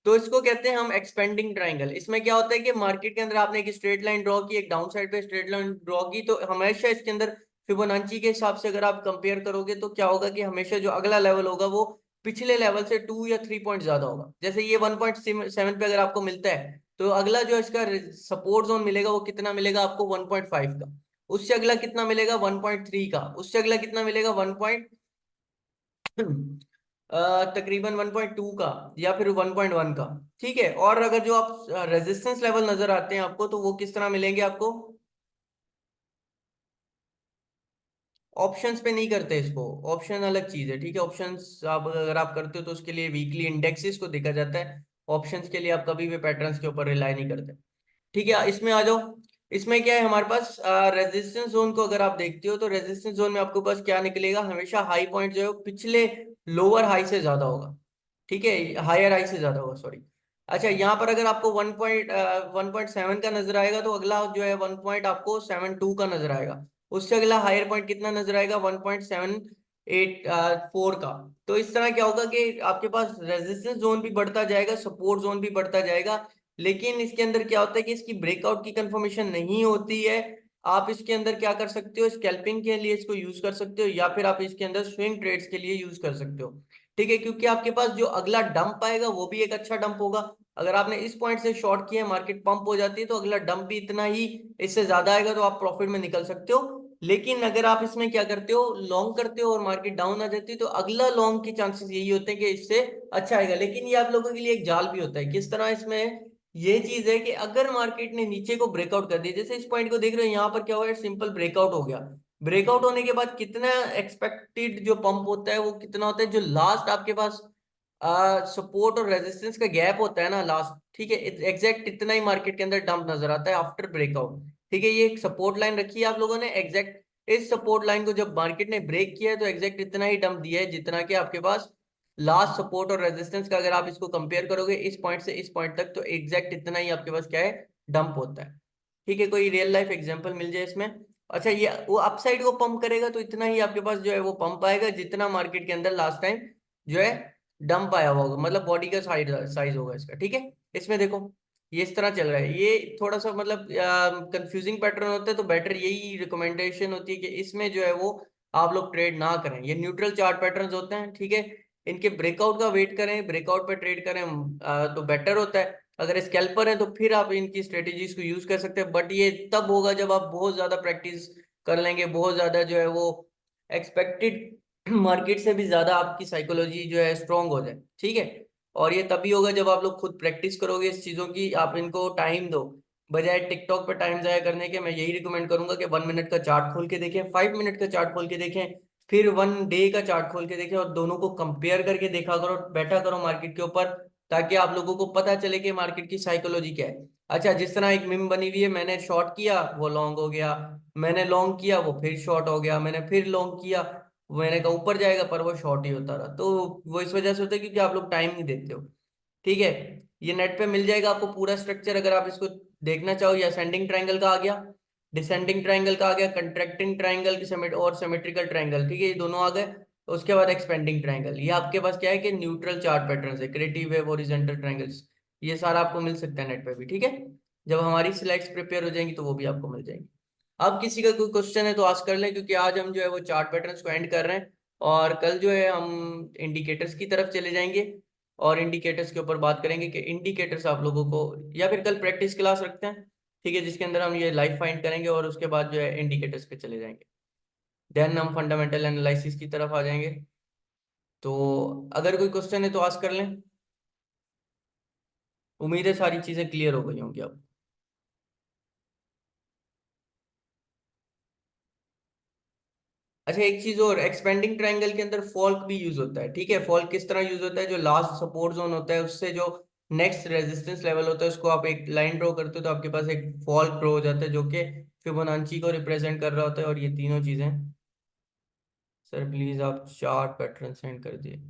तो इसको कहते हैं हम एक्सपेंडिंग ट्राइंगल। इसमें क्या होता है कि मार्केट के अंदर आपने एक स्ट्रेट लाइन ड्रॉ की, एक डाउन साइड पे स्ट्रेट लाइन ड्रॉ की, तो हमेशा इसके अंदर फिबोनाची के हिसाब से अगर आप कंपेयर करोगे तो क्या होगा कि हमेशा जो अगला लेवल होगा वो पिछले लेवल से 2 या 3 पॉइंट ज्यादा होगा। जैसे ये 1.7 पे अगर आपको मिलता है तो अगला जो इसका सपोर्ट जोन मिलेगा वो कितना मिलेगा आपको, 1.5 का। उससे अगला कितना मिलेगा, 1.3 का। उससे अगला कितना मिलेगा, तकरीबन 1.2 का, या फिर 1.1 का। ठीक है, और अगर जो आप रेजिस्टेंस लेवल नजर आते हैं आपको तो वो किस तरह मिलेंगे आपको, ऑप्शंस पे नहीं करते इसको, ऑप्शन अलग चीज है। ठीक है, ऑप्शंस आप अगर आप करते हो तो उसके लिए वीकली इंडेक्सेस को देखा जाता है, ऑप्शंस के लिए आप कभी भी पैटर्न्स के ऊपर रिलाई नहीं करते। ठीक है, इसमें आ जाओ। इसमें क्या है हमारे पास, रेजिस्टेंस जोन को अगर आप देखते हो तो रेजिस्टेंस जोन में आपके पास क्या निकलेगा, हमेशा हाई पॉइंट जो है वो पिछले लोअर हाई से ज्यादा होगा। ठीक है, हायर हाई से ज्यादा होगा, सॉरी। अच्छा, यहाँ पर अगर आपको 1.7 का नजर आएगा तो अगला जो है 1.72 का नजर आएगा। उससे अगला हायर पॉइंट कितना नजर आएगा, 1.784 का। तो इस तरह क्या होगा कि आपके पास रेजिस्टेंस जोन भी बढ़ता जाएगा, सपोर्ट जोन भी बढ़ता जाएगा, लेकिन इसके अंदर क्या होता है कि इसकी ब्रेकआउट की कंफर्मेशन नहीं होती है। आप इसके अंदर क्या कर सकते हो, स्कैल्पिंग के लिए इसको यूज कर सकते हो, या फिर आप इसके अंदर स्विंग ट्रेड्स के लिए यूज कर सकते हो। ठीक है, क्योंकि आपके पास जो अगला डंप आएगा वो भी एक अच्छा डंप होगा। अगर आपने इस पॉइंट से शॉर्ट किया, मार्केट पंप हो जाती है तो अगला डंप भी इतना ही, इससे ज्यादा आएगा तो आप प्रॉफिट में निकल सकते हो। लेकिन अगर आप इसमें क्या करते हो, लॉन्ग करते हो और मार्केट डाउन आ जाती है तो अगला लॉन्ग के चांसेस यही होते हैं कि इससे अच्छा आएगा। लेकिन ये आप लोगों के लिए एक जाल भी होता है, किस तरह, इसमें ये चीज है कि अगर मार्केट ने नीचे को ब्रेकआउट कर दिया, जैसे इस पॉइंट को देख रहे हो, यहाँ पर क्या हुआ है, सिंपल ब्रेकआउट हो गया। ब्रेकआउट होने के बाद कितना एक्सपेक्टेड जो पंप होता है वो कितना होता है, जो लास्ट आपके पास सपोर्ट और रेजिस्टेंस का गैप होता है ना लास्ट, ठीक है, एग्जैक्ट इतना ही मार्केट के अंदर डंप नजर आता है आफ्टर ब्रेकआउट। ठीक है, ये एक सपोर्ट लाइन रखी है आप लोगों ने, एग्जैक्ट इस सपोर्ट लाइन को जब मार्केट ने ब्रेक किया है तो एग्जैक्ट इतना ही डंप दिया है जितना कि आपके पास लास्ट सपोर्ट और रेजिस्टेंस का, अगर आप इसको कंपेयर करोगे इस पॉइंट से इस पॉइंट तक, तो एग्जैक्ट इतना ही आपके पास क्या है, डंप होता है। ठीक है, कोई रियल लाइफ एग्जांपल मिल जाए इसमें। अच्छा, ये वो अपसाइड को पंप करेगा तो इतना ही आपके पास जो है वो पंप आएगा जितना मार्केट के अंदर लास्ट टाइम जो है डंप आया हुआ होगा, मतलब बॉडी का साइज साइज होगा इसका। ठीक है, इसमें देखो ये इस तरह चल रहा है, ये थोड़ा सा मतलब कंफ्यूजिंग पैटर्न होता है, तो बेटर यही रिकमेंडेशन होती है कि इसमें जो है वो आप लोग ट्रेड ना करें। ये न्यूट्रल चार्ट पैटर्न्स होते हैं, ठीक है, इनके ब्रेकआउट का वेट करें, ब्रेकआउट पे ट्रेड करें, तो बेटर होता है। अगर स्कैल्पर है तो फिर आप इनकी स्ट्रेटेजीज को यूज कर सकते हैं, बट ये तब होगा जब आप बहुत ज्यादा प्रैक्टिस कर लेंगे, बहुत ज्यादा जो है वो एक्सपेक्टेड मार्केट से भी ज्यादा आपकी साइकोलॉजी जो है स्ट्रांग हो जाए। ठीक है, और ये तभी होगा जब आप लोग खुद प्रैक्टिस करोगे इस चीजों की, आप इनको टाइम दो, बजाय टिकटॉक पे टाइम जाया करने के। मैं यही रिकमेंड करूंगा कि 1 मिनट का चार्ट खोल के देखें, 5 मिनट का चार्ट खोल के देखें, फिर 1 डे का चार्ट खोल के देखें, और दोनों को कंपेयर करके देखा करो, बैठा करो मार्केट के ऊपर, ताकि आप लोगों को पता चले कि मार्केट की साइकोलॉजी क्या है। अच्छा, जिस तरह एक मिम बनी हुई है, मैंने शॉर्ट किया वो लॉन्ग हो गया, मैंने लॉन्ग किया वो फिर शॉर्ट हो गया, मैंने फिर लॉन्ग किया, मैंने कहा ऊपर जाएगा पर वो शॉर्ट ही होता रहा। तो वो इस वजह से होता है क्योंकि आप लोग टाइम नहीं देते हो। ठीक है, ये नेट पे मिल जाएगा आपको पूरा स्ट्रक्चर, अगर आप इसको देखना चाहो। ये असेंडिंग ट्रायंगल का आ गया, डिसेंडिंग ट्रायंगल का आ गया, कंट्रैक्टिंग ट्रायंगल और सिमेट्रिकल ट्रायंगल, ठीक है, ये दोनों आ गए। उसके बाद एक्सपेंडिंग ट्रायंगल, ये आपके पास क्या है कि न्यूट्रल चार्ट पैटर्न है, क्रिएटिव वेव, हॉरिजॉन्टल ट्रायंगल्स, ये सारा आपको मिल सकता है नेट पे भी। ठीक है, जब हमारी स्लाइड्स प्रिपेयर हो जाएंगी तो वो भी आपको मिल जाएंगी। अब किसी का कोई क्वेश्चन है तो आस्क कर लें, क्योंकि आज हम जो है वो चार्ट पैटर्न्स को एंड कर रहे हैं, और कल जो है हम इंडिकेटर्स की तरफ चले जाएंगे, और इंडिकेटर्स के ऊपर बात करेंगे कि इंडिकेटर्स आप लोगों को, या फिर कल प्रैक्टिस क्लास रखते हैं, ठीक है, जिसके अंदर हम ये लाइफ फाइंड करेंगे, और उसके बाद जो है इंडिकेटर्स पे चले जाएंगे, देन हम फंडामेंटल एनालिसिस की तरफ आ जाएंगे। तो अगर कोई क्वेश्चन है तो आस्क कर लें। उम्मीद है सारी चीज़ें क्लियर हो गई होंगी अब। अच्छा, एक चीज और, एक्सपेंडिंग ट्रायंगल के अंदर फॉल्क भी यूज होता है। ठीक है, फॉल्क किस तरह यूज होता है, जो लास्ट सपोर्ट जोन होता है उससे जो नेक्स्ट रेजिस्टेंस लेवल होता है उसको आप एक लाइन ड्रॉ करते हो तो आपके पास एक फॉल्क ड्रॉ हो जाता है, जो कि फिबोनाची को रिप्रेजेंट कर रहा होता है। और ये तीनों चीजें, सर प्लीज आप चार्ट पैटर्न सेंड कर दिए।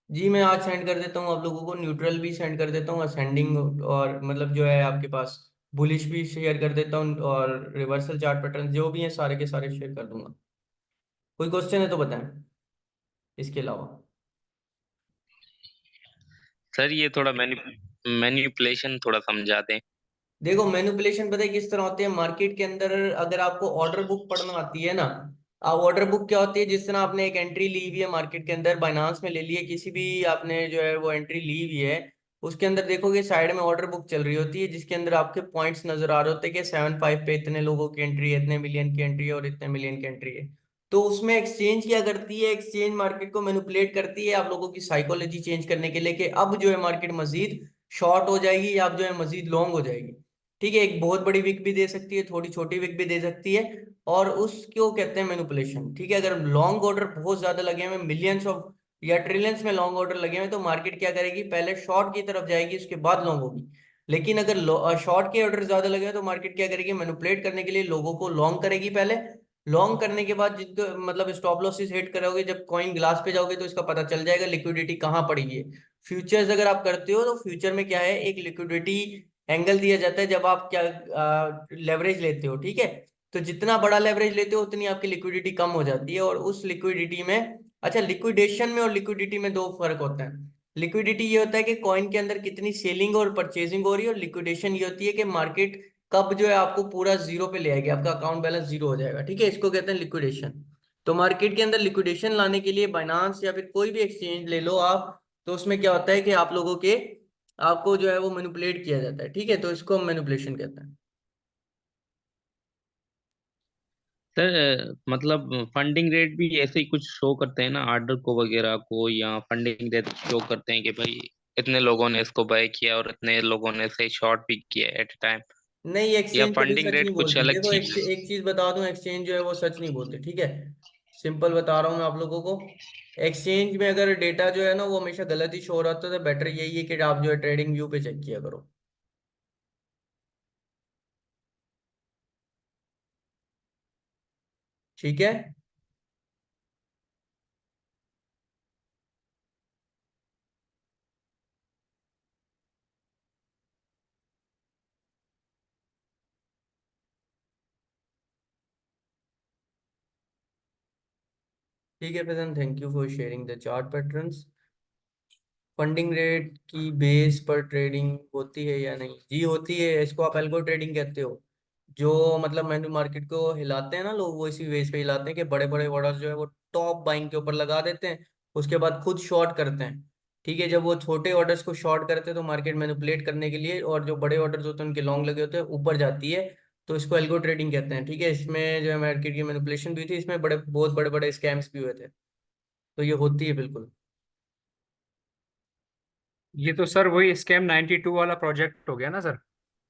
जी मैं आज सेंड कर देता हूँ आप लोगों को, न्यूट्रल भी सेंड कर देता हूँ, असेंडिंग और मतलब जो है आपके पास बुलिश भी शेयर कर देता हूँ, और रिवर्सल चार्ट पैटर्न जो भी है सारे के सारे शेयर कर दूंगा। कोई क्वेश्चन है तो बताएं इसके अलावा। सर ये थोड़ा मैन्युपुलेशन थोड़ा समझा दें। देखो मैनिपुलेशन पता है किस तरह होती है मार्केट के अंदर, अगर आपको ऑर्डर बुक पढ़ना आती है ना, ऑर्डर बुक क्या होती है, जिस तरह आपने एक एंट्री ली हुई है मार्केट के अंदर, बाइनांस में ले लिए, किसी भी आपने जो है वो एंट्री ली हुई है, उसके अंदर देखोगे साइड में ऑर्डर बुक चल रही होती है, जिसके अंदर आपके पॉइंट्स नजर आ रहे होते हैं कि 7-5 पे इतने लोगों की एंट्री है, इतने मिलियन की एंट्री है, और इतने मिलियन की एंट्री है। तो उसमें एक्सचेंज क्या करती है, एक्सचेंज मार्केट को मैनिपुलेट करती है आप लोगों की साइकोलॉजी चेंज करने के लिए, कि अब जो है मार्केट मजीद शॉर्ट हो जाएगी या अब जो है मजीद लॉन्ग हो जाएगी। ठीक है, एक बहुत बड़ी विक भी दे सकती है, थोड़ी छोटी विक भी दे सकती है, और उसको कहते हैं मैनिपुलेशन। ठीक है, अगर लॉन्ग ऑर्डर बहुत ज्यादा लगे हुए, मिलियंस ऑफ या ट्रिलियंस में लॉन्ग ऑर्डर लगे हुए, तो मार्केट क्या करेगी, पहले शॉर्ट की तरफ जाएगी उसके बाद लॉन्ग होगी। लेकिन अगर शॉर्ट के ऑर्डर ज्यादा लगे हुए तो मार्केट क्या करेगी, मैनिपुलेट करने के लिए लोगों को लॉन्ग करेगी पहले। लॉन्ग करने के बाद जिनको मतलब स्टॉप लॉसेस हिट करोगे, जब कॉइन ग्लास पे जाओगे तो इसका पता चल जाएगा लिक्विडिटी कहाँ पड़ी है। फ्यूचर्स अगर आप करते हो तो फ्यूचर में क्या है, एक लिक्विडिटी एंगल दिया जाता है जब आप क्या लेवरेज लेते हो। ठीक है, तो जितना बड़ा लेवरेज लेते हो उतनी आपकी लिक्विडिटी कम हो जाती है, और उस लिक्विडिटी में, अच्छा लिक्विडेशन में और लिक्विडिटी में दो फर्क होता है। लिक्विडिटी ये होता है कि कॉइन के अंदर कितनी सेलिंग और परचेजिंग हो रही है, और लिक्विडेशन ये होती है कि मार्केट कब जो है आपको पूरा जीरो पे ले आएगी, आपका अकाउंट बैलेंस जीरो हो जाएगा। ठीक है, इसको कहते हैं लिक्विडेशन। तो मार्केट के अंदर लिक्विडेशन लाने के लिए बाइनांस या फिर कोई भी एक्सचेंज ले लो आप, तो उसमें क्या होता है कि आप लोगों के, आपको जो है वो मैनिपुलेट किया जाता है। ठीक है, तो इसको हम मैनिपुलेशन कहते हैं। सर मतलब फंडिंग रेट भी ऐसे ही कुछ शो करते हैं ना, ऑर्डर को वगैरह को, या फंडिंग रेट शो करते हैं कि भाई इतने लोगों ने इसको बाय किया और इतने लोगों ने इसे शॉर्ट भी किया एट टाइम, नहीं, या एक्सचेंज कभी फंडिंग सच रेट नहीं कुछ बोलते। अलग देखो चीज? एक चीज बता दूं, एक्सचेंज जो है वो सच नहीं बोलते, ठीक है। सिंपल बता रहा हूँ मैं आप लोगों को। एक्सचेंज में अगर डेटा जो है ना वो हमेशा गलत ही शो हो रहा था, तो बेटर यही है कि आप जो है ट्रेडिंग व्यू पे चेक किया करो। ठीक है। ठीक है फिर, thank you for sharing the chart patterns. Funding rate की बेस पर ट्रेडिंग होती है या नहीं? जी होती है, इसको आप एल्गो ट्रेडिंग कहते हो। जो मतलब मैन्यू मार्केट को हिलाते हैं ना लोग, वो इसी बेस पे हिलाते हैं कि बड़े बड़े ऑर्डर जो है वो टॉप बाइंग के ऊपर लगा देते हैं, उसके बाद खुद शॉर्ट करते हैं। ठीक है, जब वो छोटे ऑर्डर्स को शॉर्ट करते हैं तो मार्केट मैनिपुलेट करने के लिए, और जो बड़े ऑर्डर्स होते हैं उनके लॉन्ग लगे होते हैं, ऊपर जाती है। तो इसको एल्गो ट्रेडिंग कहते हैं। ठीक है, इसमें जो है मार्केट की मैनिपुलेशन भी हुई थी, इसमें बड़े बहुत बड़े बड़े स्कैम्स भी हुए थे। तो ये होती है बिल्कुल। ये तो सर वही स्कैम 92 वाला प्रोजेक्ट हो गया ना सर?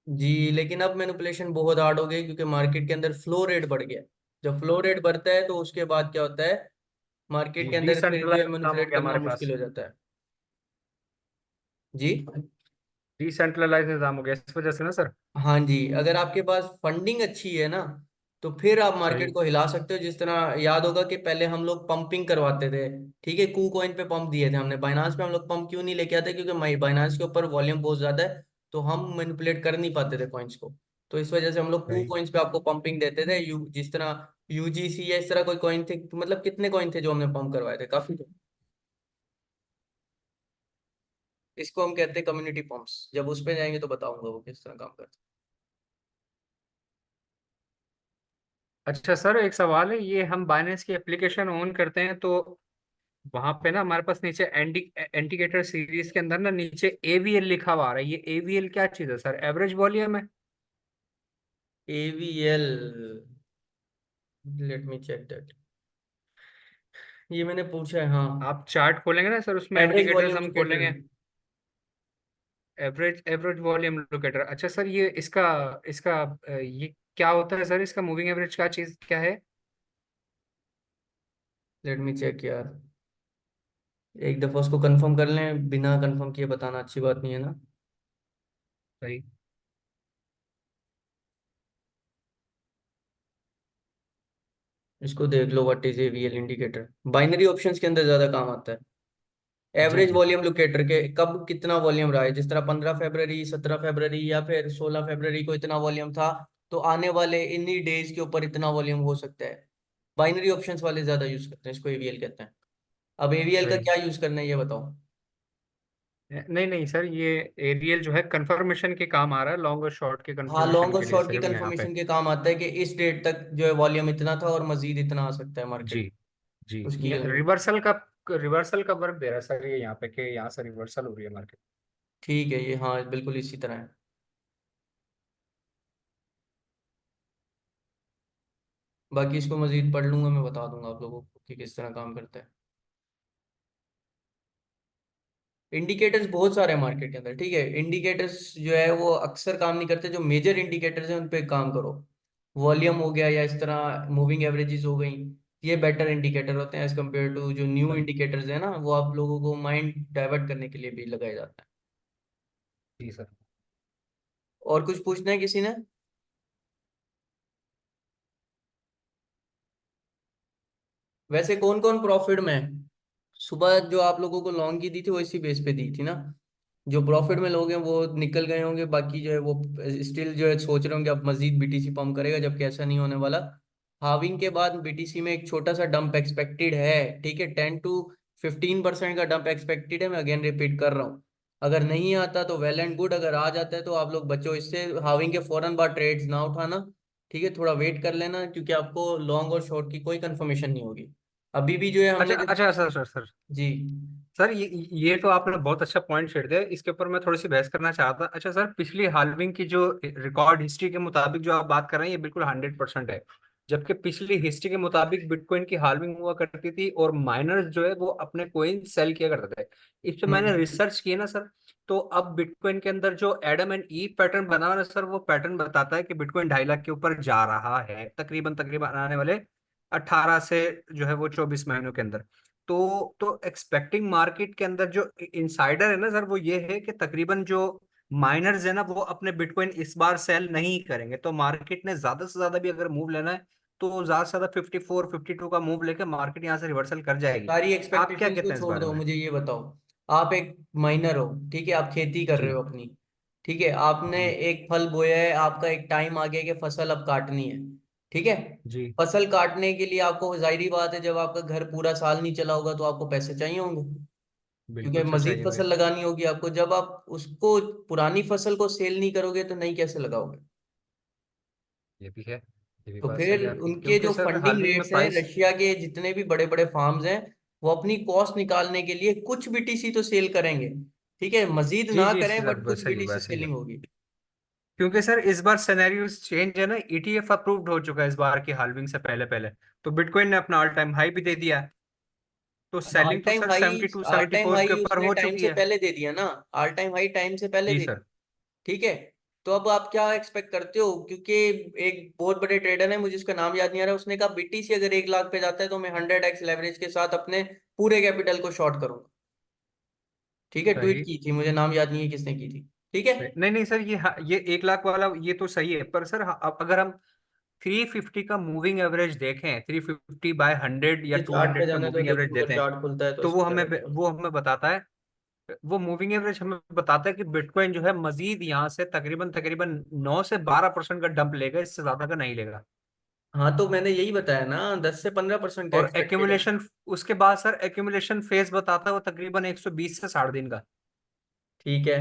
जी, लेकिन अब मैनिपुलेशन बहुत हार्ड हो गई, क्योंकि मार्केट के अंदर फ्लो रेट बढ़ गया। जब फ्लो रेट बढ़ता है तो उसके बाद क्या होता है, मार्केट जी, के अंदर फिर जो डिसेंट्रलाइज है काम हो मैनिपुलेट गया करना हमारे पास। मुश्किल हो जाता है। जी। डिसेंट्रलाइज निज़ाम हो गया इस वजह से ना सर? हाँ जी, अगर आपके पास फंडिंग अच्छी है ना, तो फिर आप मार्केट सही। को हिला सकते हो। जिस तरह याद होगा कि पहले हम लोग पंपिंग करवाते थे। ठीक है, कू कॉइन पे पंप दिए थे हमने, बाइनांस पे हम लोग पंप क्यों नहीं लेके आते, क्योंकि बाइनांस के ऊपर वॉल्यूम बहुत ज्यादा है, तो हम मैनिपुलेट कर नहीं पाते थे कॉइन्स को। तो इस वजह से हम लोग कू सही। कॉइन्स पे आपको पंपिंग देते थे। जिस तरह यूजीसी या इस तरह कोई कॉइन थे, मतलब कितने कॉइन थे जो हमने पंप करवाए थे, काफी थे। इसको हम कहते हैं कम्युनिटी पंप्स। जब उस पे जाएंगे तो बताऊंगा वो किस तरह काम करते अच्छा सर, एक सवाल है, ये हम बाइनेंस की एप्लीकेशन ऑन करते हैं तो वहां पे ना हमारे पास नीचे इंडिकेटर सीरीज के अंदर ना नीचे एवीएल लिखा हुआ आ रहा है। ये एवीएल क्या चीज है सर? एवरेज वॉल्यूम है? हैं। AVL, let me check that. ये मैंने पूछा है, हाँ। आप चार्ट खोलेंगे ना सर, उसमें एवरेज इंडिकेटर्स वॉल्यूम हम इंडिकेटर। खोलेंगे। एवरेज वॉल्यूम लोकेटर, अच्छा सर, ये इसका इसका ये क्या होता है सर? इसका मूविंग एवरेज क्या चीज क्या है? लेट मी चेक यार, एक दफा उसको कंफर्म कर लें, बिना कंफर्म किए बताना अच्छी बात नहीं है ना। सही। इसको देख लो, what is AVL indicator. Binary options के अंदर ज्यादा काम आता है। जी एवरेज जी। वॉल्यूम लोकेटर के कब कितना वॉल्यूम रहा है, जिस तरह 15 फरवरी, 17 फरवरी या फिर 16 फरवरी को इतना वॉल्यूम था, तो आने वाले इन्हीं डेज के ऊपर इतना वॉल्यूम हो सकता है। बाइनरी ऑप्शंस वाले ज्यादा यूज करते हैं, इसको एवीएल कहते हैं। अब एवीएल का सही। क्या यूज करना है ये बताओ। नहीं नहीं सर, ये एरियल जो है कंफर्मेशन के काम आ रहा है, लॉन्ग और शॉर्ट के हाँ, लॉन्ग कंफर्मेशन और के लिए शॉर्ट की सिर्फ यहाँ पे। कंफर्मेशन के काम आता है कि इस डेट तक जो है वॉल्यूम इतना था और मजीद इतना आ सकता है जी मार्केट। जी। उसकी ये लिए। रिवर्सल का वर्क दे रहा है सर, ये यहाँ पे कि यहाँ से रिवर्सल हो रही है मार्केट। ठीक है, ये हाँ बिल्कुल इसी तरह है। बाकी इसको मजीद पढ़ लूंगा, मैं बता दूंगा आप लोगों को कि किस तरह काम करता है। इंडिकेटर्स बहुत सारे हैं मार्केट के अंदर। ठीक है, इंडिकेटर्स जो है वो अक्सर काम नहीं करते। जो मेजर इंडिकेटर्स हैं उन पे काम करो। वॉल्यूम हो गया, या इस तरह मूविंग एवरेजेस हो गई, ये बेटर इंडिकेटर होते हैं एज कम्पेयर टू जो न्यू सही। इंडिकेटर्स है ना, वो आप लोगों को माइंड डाइवर्ट करने के लिए भी लगाया जाता है। जी सर। और कुछ पूछना है किसी ने? वैसे कौन कौन प्रॉफिट में है? सुबह जो आप लोगों को लॉन्ग की दी थी वो इसी बेस पे दी थी ना। जो प्रॉफिट में लोग हैं वो निकल गए होंगे, बाकी जो है वो स्टिल जो है सोच रहे होंगे अब मजीद बीटीसी पंप करेगा, जबकि ऐसा नहीं होने वाला। हाविंग के बाद बीटीसी में एक छोटा सा डंप एक्सपेक्टेड है। ठीक है, 10 to 15% का डंप एक्सपेक्टेड है। मैं अगेन रिपीट कर रहा हूँ, अगर नहीं आता तो वेल एंड गुड, अगर आ जाता है तो आप लोग बचो इससे। हाविंग के फौरन बाद ट्रेड्स ना उठाना। ठीक है, थोड़ा वेट कर लेना, क्योंकि आपको लॉन्ग और शॉर्ट की कोई कंफर्मेशन नहीं होगी। अभी भी जो है अच्छा हमने अच्छा सर। जी। सर ये तो आपने बहुत अच्छा पॉइंट छेड़ दिया, इसके ऊपर मैं थोड़ी सी बहस करना चाहता। अच्छा सर, पिछली हाल्विंग की जो रिकॉर्ड हिस्ट्री के मुताबिक जो आप बात कर रहे हैं, ये बिल्कुल 100% है। जबकि पिछली हिस्ट्री के मुताबिक बिटकॉइन की हाल्विंग हुआ करती थी और माइनर्स जो है वो अपने कॉइन सेल किया करते थे। इस पे मैंने हम्म। रिसर्च की ना सर, तो अब बिटकॉइन के अंदर जो एडम एंड ईव पैटर्न बना हुआ है ना सर, वो पैटर्न बताता है कि बिटकॉइन 2.5 लाख के ऊपर जा रहा है तकरीबन तकरीबन आने वाले 18 से जो है वो 24 महीनों के अंदर। तो एक्सपेक्टिंग मार्केट के अंदर जो इनसाइडर है ना सर, वो ये है कि तकरीबन जो माइनर्स है ना वो अपने बिटकॉइन इस बार सेल नहीं करेंगे। तो मार्केट ने ज्यादा से ज्यादा भी अगर मूव लेना है तो ज्यादा से ज्यादा 54 52 का मूव लेके मार्केट यहाँ से रिवर्सल कर जाएगी। सारी आप क्या एक्सपेक्टेशंस को कहते हैं इस छोड़ बारे दो, में? मुझे ये बताओ। आप एक माइनर हो, ठीक है, आप खेती कर रहे जी हो अपनी। ठीक है, आपने जी एक फल बोया है, आपका एक टाइम आ गया कि फसल अब काटनी है। ठीक है। जी। फसल काटने के लिए आपको, जाहिर सी बात है, जब आपका घर पूरा साल नहीं चला होगा तो आपको पैसे चाहिए होंगे, क्योंकि बिल्कुल सर मजीद चाहिए होंगे। फसल लगानी होगी आपको। जब आप उसको, पुरानी फसल को सेल नहीं करोगे तो नई कैसे लगाओगे? ये भी है, ये भी तो बात सही फिर है आपकी, उनके क्योंकि जो सर फंडिंग हाल्विंग में रेट्स हैं, प्राइस। रशिया के जितने भी बड़े बड़े फार्म्स हैं, वो अपनी कॉस्ट निकालने के लिए कुछ बीटीसी तो सेल करेंगे। ठीक है, मजीद जी ना जी करें बट सर, कुछ सही है, बीटीसी बात सही है। सेलिंग होगी। क्योंकि सर इस बार सिनेरियोस चेंज है ना, ईटीएफ अप्रूव्ड हो चुका है इस बार की हाल्विंग से पहले पहले। तो बिटकॉइन ने अपना ऑल टाइम हाई भी दे दिया है। तो ऑल सेलिंग तो time sir high, 72 all time 74 के हाई ऊपर उसने हो टाइम चुकी से है। पहले दे दिया ना। ऑल टाइम हाई टाइम से पहले जी दे सर। दिया। ठीक है। तो अब आप क्या एक्सपेक्ट करते हो? क्योंकि एक बहुत बड़े ट्रेडर है, मुझे उसका नाम याद नहीं आ रहा, उसने कहा बीटीसी अगर 1 लाख पे जाता है तो मैं 100x लेवरेज के साथ अपने पूरे कैपिटल को शॉर्ट करूंगा। ठीक है, ट्वीट सही की थी, मुझे नाम याद नहीं है किसने की थी। ठीक है। सही। नहीं नहीं सर, ये 1 लाख वाला ये तो सही है, पर सर अब अगर हम 350 का मूविंग एवरेज देखें, 350/100 या ये टू चार्ट पे हंड्रेड का जाने तो मूविंग एवरेज देखो, अगर देते हैं, चार्ट खुलता है तो तो इस पे जाके पता वो चलेगा। हमें बताता है, वो मूविंग एवरेज हमें बताता है कि बिटकॉइन जो है मजीद यहाँ से तकरीबन तकरीबन 9 से 12% का डंप लेगा, इससे ज्यादा का नहीं लेगा। हाँ, तो मैंने यही बताया ना, 10 से 15% का और एक्सपेक्टेड है। एक्यूमुलेशन, उसके बाद सर एक्यूमुलेशन फेज बताता है वो तकरीबन 120 से 60 दिन का। ठीक है।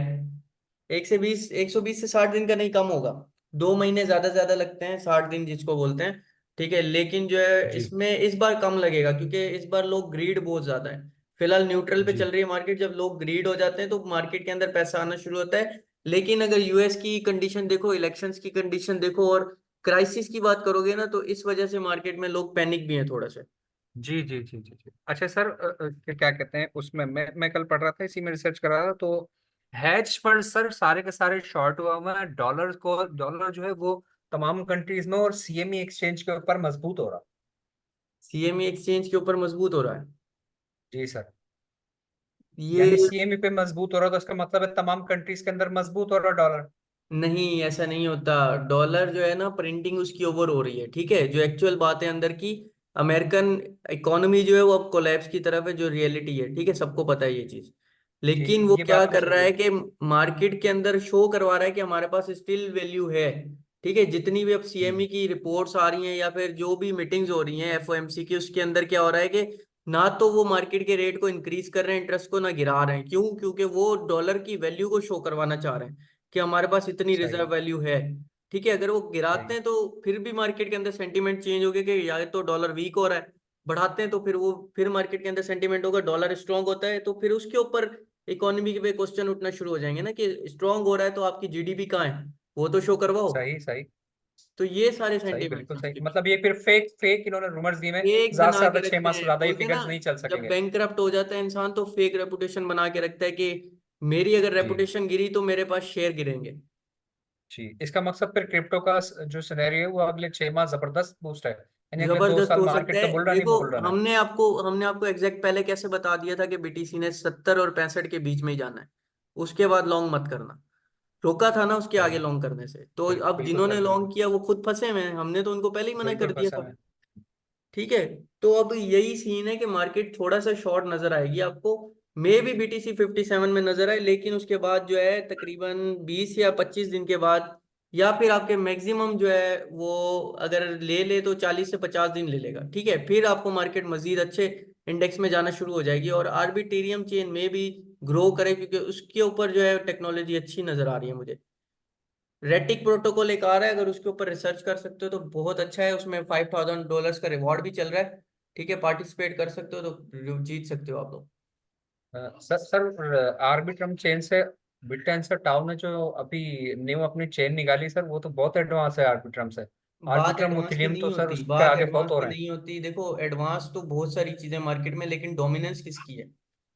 120 से 60 दिन का नहीं, कम होगा। 2 महीने ज्यादा ज्यादा लगते हैं, 60 दिन जिसको बोलते हैं। ठीक है, लेकिन जो है जी इसमें इस बार कम लगेगा, क्योंकि इस बार लोग ग्रीड बहुत ज्यादा है। फिलहाल न्यूट्रल पे चल जी रही है मार्केट, जब लोग ग्रीड हो जाते हैं तो मार्केट के अंदर पैसा आना शुरू होता है। लेकिन अगर यूएस की कंडीशन देखो, इलेक्शंस की कंडीशन देखो, और क्राइसिस की बात करोगे ना, तो इस वजह से मार्केट में लोग पैनिक भी हैं थोड़ा सा। जी जी जी जी जी। अच्छा सर, क्या कहते हैं उसमें, मैं कल पढ़ रहा था, इसी में रिसर्च कर रहा था, तो हैज फंड सर सारे के सारे शॉर्ट हुआ हुआ है डॉलर को। डॉलर जो है वो तमाम कंट्रीज में और सीएमई एक्सचेंज के ऊपर मजबूत हो रहा। सीएमई एक्सचेंज के ऊपर मजबूत हो रहा है। जी सर। यानी ये सीएमई पे मजबूत हो रहा, तो इसका मतलब है तमाम कंट्रीज के अंदर मजबूत हो रहा डॉलर। नहीं, ऐसा नहीं होता। डॉलर जो है ना, प्रिंटिंग उसकी ओवर हो रही है। ठीक है, जो एक्चुअल बात है अंदर की, अमेरिकन इकोनॉमी जो है वो अब कोलैप्स की तरफ है, जो रियलिटी है। ठीक है, सबको पता है ये चीज। जी, लेकिन वो ये क्या बात तो कर रहा सही है है। कि मार्केट के अंदर शो करवा रहा है कि हमारे पास स्टिल वैल्यू है। ठीक है, जितनी भी अब सीएमई जी की रिपोर्ट्स आ रही हैं या फिर जो भी मीटिंग्स हो रही हैं एफओएमसी की, उसके अंदर क्या हो रहा है कि ना तो वो मार्केट के रेट को इंक्रीज कर रहे हैं, इंटरेस्ट को, ना गिरा रहे हैं। क्यों? क्योंकि वो डॉलर की वैल्यू को शो करवाना चाह रहे हैं कि हमारे पास इतनी सही रिजर्व वैल्यू है। ठीक है, अगर वो गिराते सही। हैं तो फिर भी मार्केट के अंदर सेंटीमेंट चेंज हो गया कि या तो डॉलर वीक हो रहा है। बढ़ाते हैं तो फिर वो, फिर मार्केट के अंदर सेंटीमेंट होगा डॉलर स्ट्रांग होता है, तो फिर उसके ऊपर इकोनॉमी पे क्वेश्चन उठना शुरू हो जाएंगे ना, कि स्ट्रांग हो रहा है तो आपकी जीडीपी कहाँ है, वो तो शो करवाओ। सही सही तो ये सारे सही, सेंटीमेंट्स बिल्कुल हैं सही। उसके मतलब पीछे। ये फिर फेक फेक इन्होंने रूमर्स दिए में, फेक ज्यादा से बना ज्यादा के छह रखते माह से हैं, ज्यादा ये बोलते हैं ना, फिगर्स नहीं चल जब सकेंगे। बैंक करप्ट हो जाता है इंसान तो फेक रेपुटेशन बना के रखता है कि मेरी अगर जी रेपुटेशन गिरी तो मेरे पास शेयर गिरेंगे। जी। इसका मकसद फिर क्रिप्टो का जो सिनेरियो है वो अगले 6 माह जबरदस्त बूस्ट है, यानी अगले दो जबरदस्त साल हो सकता मार्केट का है। बुल रन ही देखो, बुल रन है। हमने आपको एग्जैक्ट पहले कैसे बता दिया था कि बीटीसी ने 70 और 65 के बीच में ही जाना है। उसके बाद लॉन्ग मत करना। रोका था ना उसके आगे सही। लॉन्ग करने से। तो अब बिल्कुल जिन्होंने सर, बिल्कुल लॉन्ग किया वो खुद फंसे हुए हैं, हमने तो उनको पहले ही मना कर बिल्कुल दिया फंसा था। है। ठीक है। तो अब यही सीन है कि मार्केट थोड़ा सा शॉर्ट नजर आएगी आपको। मे भी बीटीसी 57 में नजर आए, लेकिन उसके बाद जो है तकरीबन 20 या 25 दिन के बाद, या फिर आपके मैक्सिमम जो है वो, अगर ले ले तो 40 से 50 दिन ले लेगा। ठीक है, फिर आपको मार्केट मजीद अच्छे इंडेक्स में जाना शुरू हो जाएगी, और आर्बिट्रेरियम चेन में भी ग्रो करे, क्योंकि उसके ऊपर जो है टेक्नोलॉजी अच्छी नजर आ रही है मुझे। रेटिक प्रोटोकॉल एक आ रहा है, अगर उसके ऊपर रिसर्च कर सकते हो तो बहुत अच्छा है। उसमें $5,000 का रिवॉर्ड भी चल रहा है। ठीक है, पार्टिसिपेट कर सकते हो तो जीत सकते हो आप लोग। सर आर्बिट्रम चेन से बिटटेंसर टाउ ने जो अभी न्यू अपनी चेन निकाली सर, वो तो बहुत एडवांस है आर्बिट्रम से। बात आर्बिट्रम एडवांस की इथीलियम तो नहीं सर होती, उस पे बात आगे एडवांस बहुत हो की रहे हैं। नहीं होती। देखो एडवांस तो बहुत सारी चीजें मार्केट में, लेकिन डोमिनेंस किसकी है?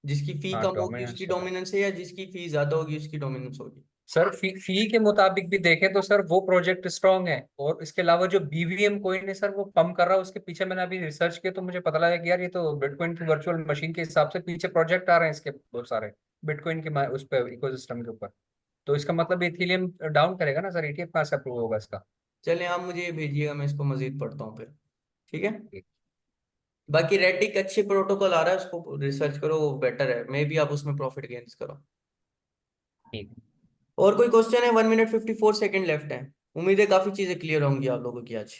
जिसकी फी हाँ कम होगी उसकी डोमिनेंस तो है। डोमिनेंस है, या जिसकी फी ज्यादा होगी उसकी डोमिनेंस होगी? सर फी के मुताबिक भी देखें तो सर वो प्रोजेक्ट स्ट्रांग है, और इसके अलावा जो बीवीएम कोइन है सर वो पंप कर रहा है, उसके पीछे मैंने अभी रिसर्च किया तो मुझे पता लगा कि यार ये तो बिटकॉइन की वर्चुअल मशीन के हिसाब से पीछे प्रोजेक्ट आ रहे हैं इसके बहुत सारे, बिटकॉइन के उस पर इकोसिस्टम के ऊपर। तो इसका मतलब इथीलियम डाउन करेगा ना सर, ईटीएफ कहाँ से अप्रूव होगा इसका। चलें, आप मुझे ये भेजिएगा, मैं इसको मजीद पढ़ता हूँ फिर। ठीक है। बाकी रेटिक अच्छे प्रोटोकॉल आ रहा है, उसको रिसर्च करो, वो बेटर है, मे भी आप उसमें प्रॉफिट गेन्स करो। ठीक। और कोई क्वेश्चन है? 1 मिनट 54 सेकेंड लेफ्ट है। उम्मीद है काफी चीजें क्लियर होंगी आप लोगों की आज।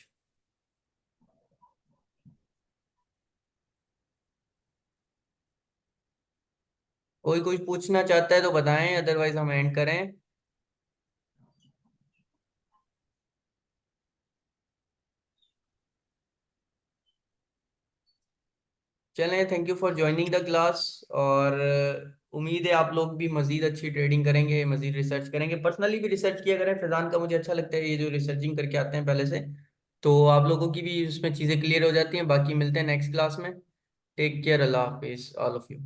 कोई कुछ पूछना चाहता है तो बताएं, अदरवाइज हम एंड करें। चलें, thank you for joining the class. और उम्मीद है आप लोग भी मजीद अच्छी ट्रेडिंग करेंगे, मजीद रिसर्च करेंगे, पर्सनली भी रिसर्च किया करें। फैजान का मुझे अच्छा लगता है ये जो रिसर्चिंग करके आते हैं पहले से, तो आप लोगों की भी उसमें चीज़ें क्लियर हो जाती हैं। बाकी मिलते हैं नेक्स्ट क्लास में। टेक केयर, अल्लाह हाफिज़ ऑल ऑफ यू।